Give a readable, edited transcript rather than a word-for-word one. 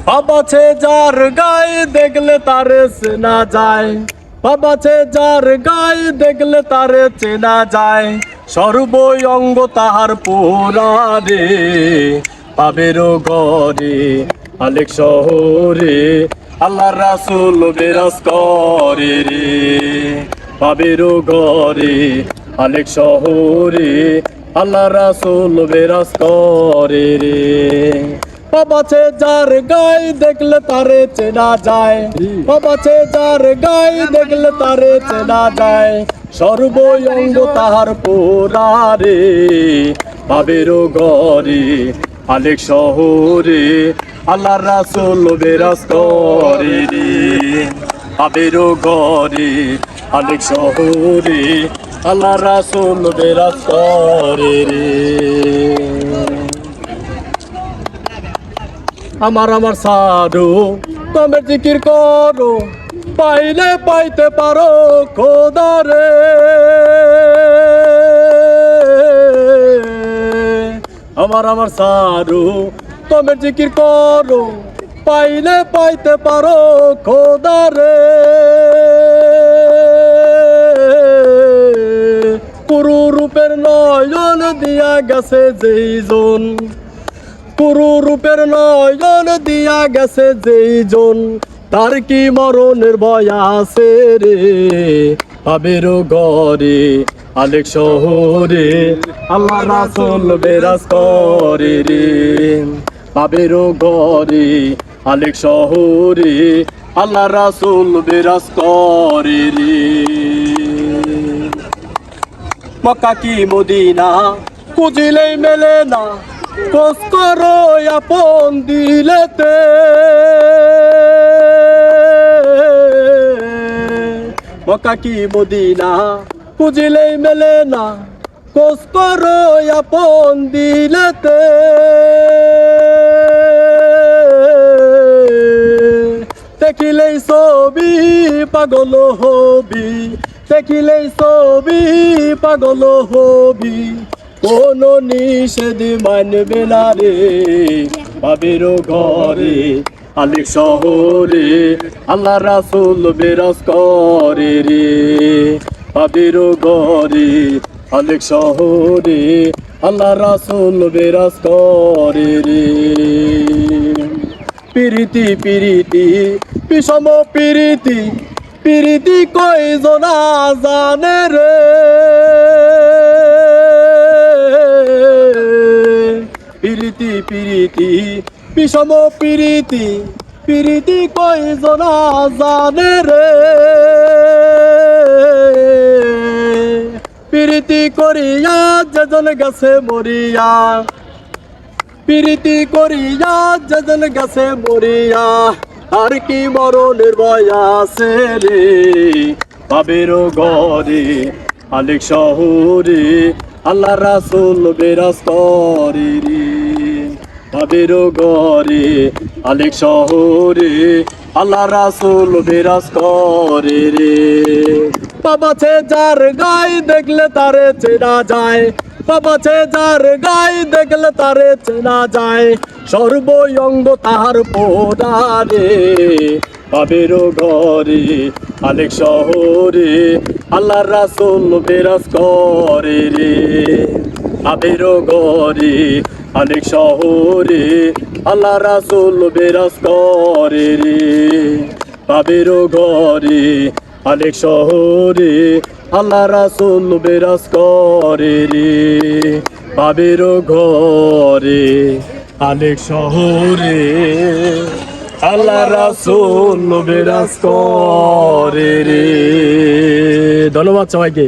পাপ আছে যার গায়ে দেখলে তারে চেনা যায়, পাপ আছে যার গায়ে দেখলে তারে চেনা যায়। সর্বই অঙ্গ তাহার পোড়া রে, পাবেরও ঘরে আলেক শহরে আল্লাহ রাসূল বিরাজ করে রে। পাবেরও ঘরে আলেক শহরে আল্লাহ রাসূল বিরাজ করে রে। পাপ আছে যার গায়ে দেখলে তারে চেনা যায়, পাপ আছে যার গায়ে দেখলে তারে চেনা যায়। সর্বই অঙ্গ তাহার পোড়া রে, পাবেরও ঘরে আলেক শহরে আল্লাহ রাসূল বিরাজ করে রে। পাবেরও ঘরে আলেক শহরে আল্লাহ রাসূল বিরাজ করে রে। আমার আমার সাধু তুমি জিকির করো, পাইলে পাইতে পারো খোদা রে। আমার আমার সাধু তুমি জিকির করো, পাইলে পাইতে পারো খোদা রে। পুরু রূপের নয়ন দিয়া গেছে যেই জন, পুরু রূপের নয়ন দিয়া গেছে যেই জন, তার কি মরণের ভয় আছে রে। পাবেরও ঘরে আলেক শহরে আল্লাহ রাসূল বিরাজ করে রে। পাবেরও ঘরে আলেক শহরে আল্লাহ রাসূল বিরাজ করে রে। মক্কা কি মদিনা খুঁজিলেই মেলে না, খোঁজ করো আপন দিলেতে। মক্কা কি মদিনা খুঁজিলেই মেলে না, খোঁজ করো আপন দিলেতে। দেখিলেই ছবি পাগল হবি, দেখিলেই ছবি পাগল হবি, কোনো নিষেধ মানবে না রে। পাবেরও ঘরে আলেক শহরে আল্লাহ রাসূল বিরাজ করে রে। পাবেরও ঘরে আলেক শহরে আল্লাহ রাসূল বিরাজ করে রে। পিরিতি পিরিতি বিষম পিরিতি, পিরিতি কয়জনা জানে রে। পিরিতি পিরিতি বিষম পিরিতি, পিরিতি কয়জনা জানে রে। পিরিতি করিয়া যেজন গেছে মরিয়া, পিরিতি করিয়া যেজন গেছে মরিয়া, আর কি মরণের ভয় আছে রে। পাবেরও ঘরে আলেক শহরে আল্লাহ রাসূল বিরাজ করে রে। পাবেরও ঘরে আলেক শহরে আল্লাহ রাসূল বিরাজ করে রে। পাপ আছে যার গায়ে দেখলে তারে চেনা যায়, পাপ আছে যার গায়ে দেখলে তারে চেনা যায়। সর্বই অঙ্গ তাহার পোড়া রে, পাবেরও ঘরে আলেক শহরে আল্লাহ রাসূল বিরাজ করে রে। পাবেরও ঘরে আলেক শহরে আল্লাহ রাসূল বিরাজ করে রে। পাবেরও ঘরে আলেক শহরে আল্লাহ রাসূল বিরাজ করে রে। পাবেরও ঘরে আলেক শহরে আল্লাহ রাসূল বিরাজ করে রে। ধন্যবাদ সবাইকে।